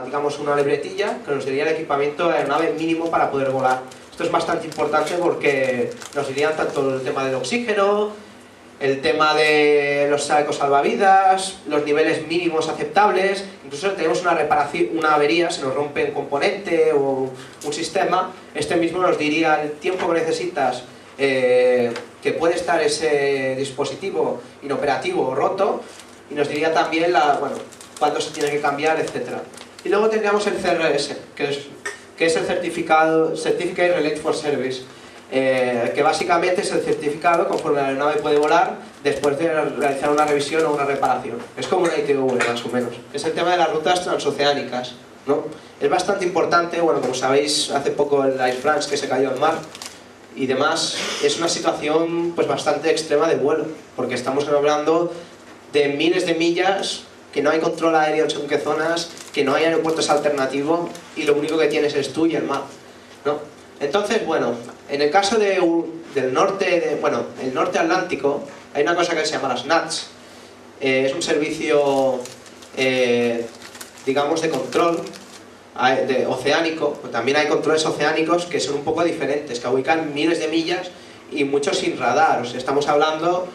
digamos una libretilla que nos diría el equipamiento de la aeronave mínimo para poder volar. Esto es bastante importante porque nos dirían tanto el tema del oxígeno, el tema de los chalecos salvavidas, los niveles mínimos aceptables. Incluso si tenemos una reparación, una avería, se nos rompe un componente o un sistema, este mismo nos diría el tiempo que necesitas que puede estar ese dispositivo inoperativo o roto, y nos diría también cuándo se tiene que cambiar, etc. Y luego tendríamos el CRS, que es el Certificate Relate for Service, que básicamente es el certificado conforme la aeronave puede volar después de realizar una revisión o una reparación. Es como una ITV más o menos. Es el tema de las rutas transoceánicas, ¿no? Es bastante importante. Bueno, como sabéis, hace poco el Ice France que se cayó al mar y demás, es una situación pues bastante extrema de vuelo, porque estamos hablando de miles de millas, que no hay control aéreo en qué zonas, que no hay aeropuertos alternativos y lo único que tienes es tú y el mar, ¿no? Entonces, bueno, en el caso del norte, el norte atlántico, hay una cosa que se llama las NATS. Es un servicio, digamos, de control oceánico. También hay controles oceánicos que son un poco diferentes, que ubican miles de millas y muchos sin radar. O sea, estamos hablando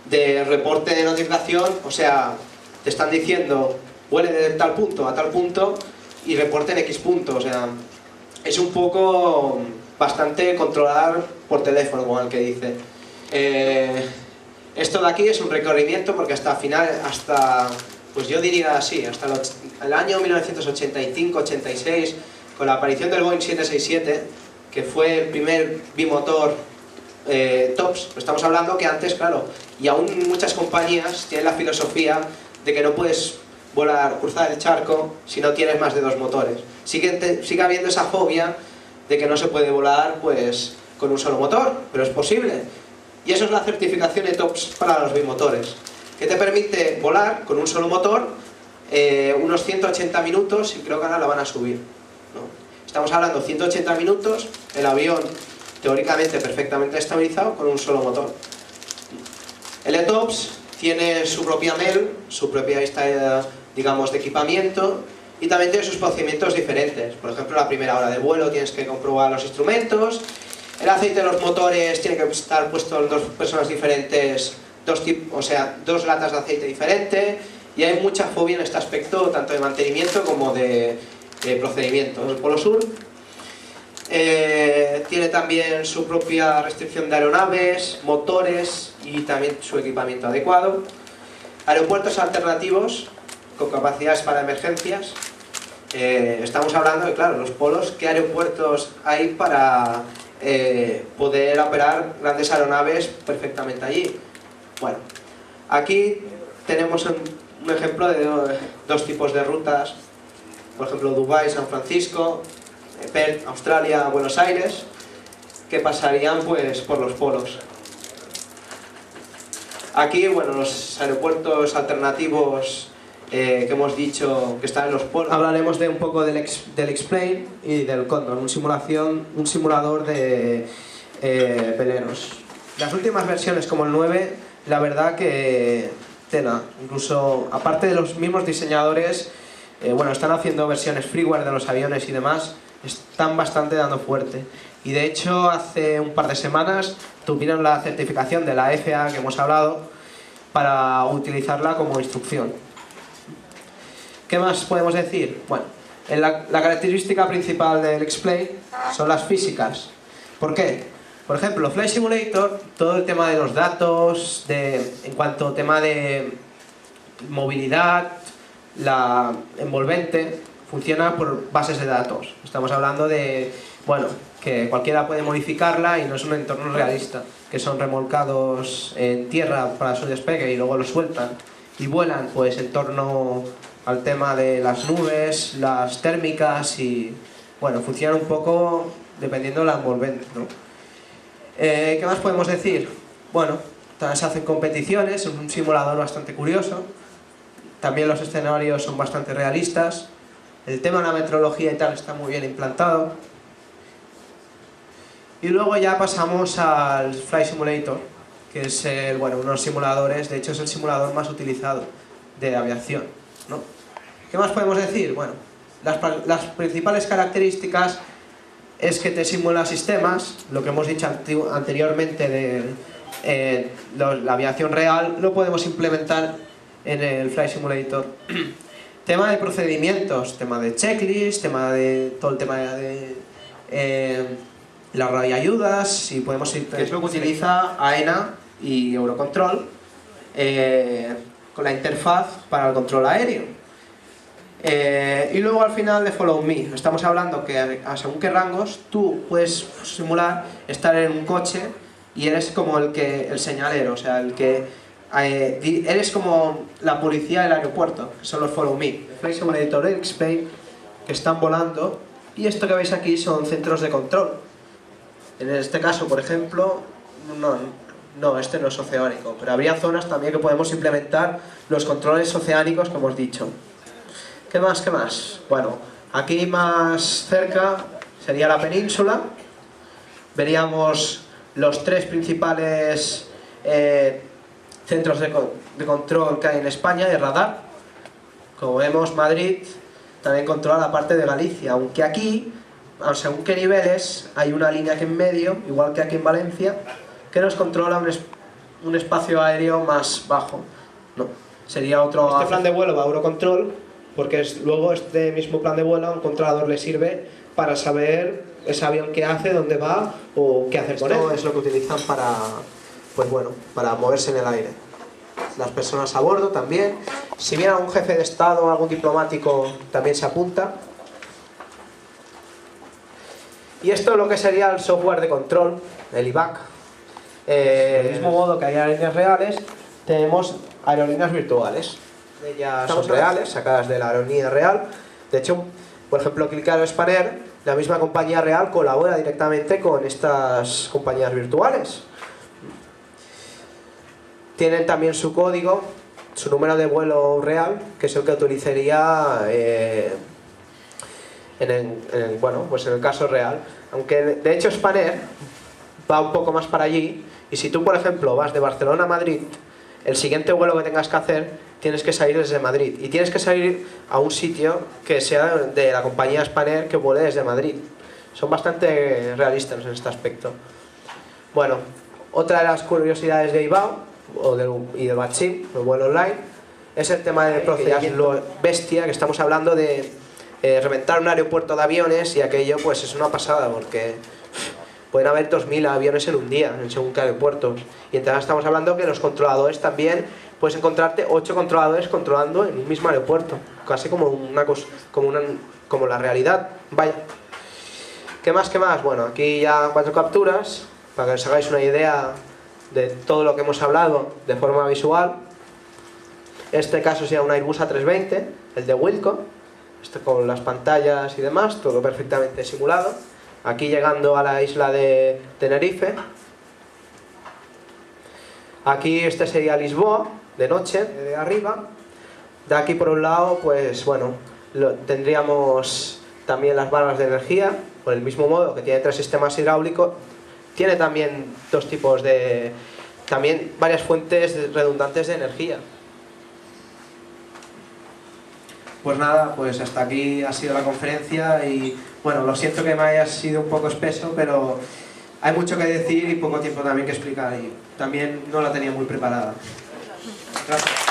de reporte de notificación, o sea, te están diciendo vuele de tal punto a tal punto y reporte en X punto. O sea, es un poco bastante controlar por teléfono, como el que dice. Esto de aquí es un recorrimiento porque pues yo diría así, hasta el año 1985-86, con la aparición del Boeing 767, que fue el primer bimotor TOPS. Estamos hablando que antes, claro, y aún muchas compañías tienen la filosofía de que no puedes cruzar el charco si no tienes más de 2 motores. Sigue habiendo esa fobia de que no se puede volar pues con un solo motor, pero es posible. Y eso es la certificación de TOPS para los bimotores, que te permite volar con un solo motor unos 180 minutos, y creo que ahora la van a subir, ¿no? Estamos hablando de 180 minutos, el avión teóricamente perfectamente estabilizado con un solo motor. El ETOPS tiene su propia MEL, su propia lista, digamos, de equipamiento, y también tiene sus procedimientos diferentes. Por ejemplo, la primera hora de vuelo tienes que comprobar los instrumentos, el aceite de los motores tiene que estar puesto en 2 personas diferentes, 2 latas de aceite diferente, y hay mucha fobia en este aspecto, tanto de mantenimiento como de procedimiento. El Polo Sur tiene también su propia restricción de aeronaves, motores y también su equipamiento adecuado. Aeropuertos alternativos con capacidades para emergencias. Estamos hablando de, claro, los polos, ¿qué aeropuertos hay para poder operar grandes aeronaves perfectamente allí? Bueno, aquí tenemos un ejemplo de 2 tipos de rutas. Por ejemplo, Dubái, San Francisco, Perth, Australia, Buenos Aires, que pasarían pues por los polos. Aquí, bueno, los aeropuertos alternativos que hemos dicho que están en los polos. Hablaremos de un poco del X-Plane y del Cóndor, un simulador de veleros. Las últimas versiones, como el 9, la verdad que tela. Incluso, aparte de los mismos diseñadores, están haciendo versiones freeware de los aviones y demás, están bastante dando fuerte. Y de hecho, hace un par de semanas tuvieron la certificación de la FAA que hemos hablado para utilizarla como instrucción. ¿Qué más podemos decir? Bueno, la característica principal del X-Plane son las físicas. ¿Por qué? Por ejemplo, Flight Simulator, todo el tema de los datos, en cuanto a tema de movilidad, la envolvente, funciona por bases de datos. Estamos hablando de, que cualquiera puede modificarla y no es un entorno realista, que son remolcados en tierra para su despegue y luego lo sueltan y vuelan pues en torno al tema de las nubes, las térmicas y, funciona un poco dependiendo de la envolvente, ¿no? ¿Qué más podemos decir? También se hacen competiciones, es un simulador bastante curioso. También los escenarios son bastante realistas. El tema de la meteorología y tal está muy bien implantado. Y luego ya pasamos al Flight Simulator, que es unos simuladores, de hecho es el simulador más utilizado de aviación, ¿no? ¿Qué más podemos decir? Las principales características es que te simula sistemas, lo que hemos dicho anteriormente de la aviación real, lo podemos implementar en el Flight Simulator. Tema de procedimientos, tema de checklist, tema de todo el tema de las radioayudas, y podemos ir, que es lo que utiliza AENA y Eurocontrol con la interfaz para el control aéreo. Y luego al final de Follow Me, estamos hablando que a según qué rangos tú puedes simular estar en un coche y eres como el señalero, o sea, el que eres como la policía del aeropuerto, que son los Follow Me. Flight Simulator X-Plane, que están volando, y esto que veis aquí son centros de control. En este caso, por ejemplo, no, este no es oceánico, pero habría zonas también que podemos implementar los controles oceánicos que hemos dicho. ¿Qué más? ¿Qué más? Bueno, aquí más cerca sería la península. Veríamos los tres principales centros de control que hay en España de radar. Como vemos, Madrid también controla la parte de Galicia, aunque aquí, según qué niveles, hay una línea que en medio, igual que aquí en Valencia, que nos controla un espacio aéreo más bajo. No, sería otro... Este plan de vuelo va a Eurocontrol, porque luego este mismo plan de vuelo a un controlador le sirve para saber ese avión qué hace, dónde va o qué hacer con él. Esto es lo que utilizan para, pues bueno, para moverse en el aire. Las personas a bordo también. Si viene algún jefe de Estado o algún diplomático, también se apunta. Y esto es lo que sería el software de control, el IVAC. Del mismo modo que hay aerolíneas reales, tenemos aerolíneas virtuales. Ellas son reales, sacadas de la aerolínea real. De hecho, por ejemplo, Click Spanair, la misma compañía real colabora directamente con estas compañías virtuales. Tienen también su código, su número de vuelo real, que es el que utilizaría bueno, pues en el caso real. Aunque de hecho Spanair va un poco más para allí, y si tú, por ejemplo, vas de Barcelona a Madrid, el siguiente vuelo que tengas que hacer tienes que salir desde Madrid, y tienes que salir a un sitio que sea de la compañía Spanair que vuele desde Madrid. Son bastante realistas en este aspecto. Bueno, otra de las curiosidades de IBAO y del BATSIM, el vuelo online, es el tema de procedimiento bestia, que estamos hablando de reventar un aeropuerto de aviones, y aquello pues es una pasada, porque pueden haber 2000 aviones en un día, en según qué aeropuertos. Y entonces estamos hablando que los controladores también, puedes encontrarte 8 controladores controlando en un mismo aeropuerto, casi como como la realidad. Vaya. ¿Qué más? ¿Qué más? Bueno, aquí ya 4 capturas, para que os hagáis una idea de todo lo que hemos hablado de forma visual. Este caso sería un Airbus A320, el de Wilco, con las pantallas y demás, todo perfectamente simulado. Aquí llegando a la isla de Tenerife. Aquí este sería Lisboa, de noche, de arriba. De aquí por un lado, pues bueno, tendríamos también las barras de energía, por el mismo modo que tiene 3 sistemas hidráulicos. Tiene también 2 tipos de... también varias fuentes redundantes de energía. Pues nada, pues hasta aquí ha sido la conferencia, y bueno, lo siento que me haya sido un poco espeso, pero hay mucho que decir y poco tiempo también que explicar, y también no la tenía muy preparada. Gracias.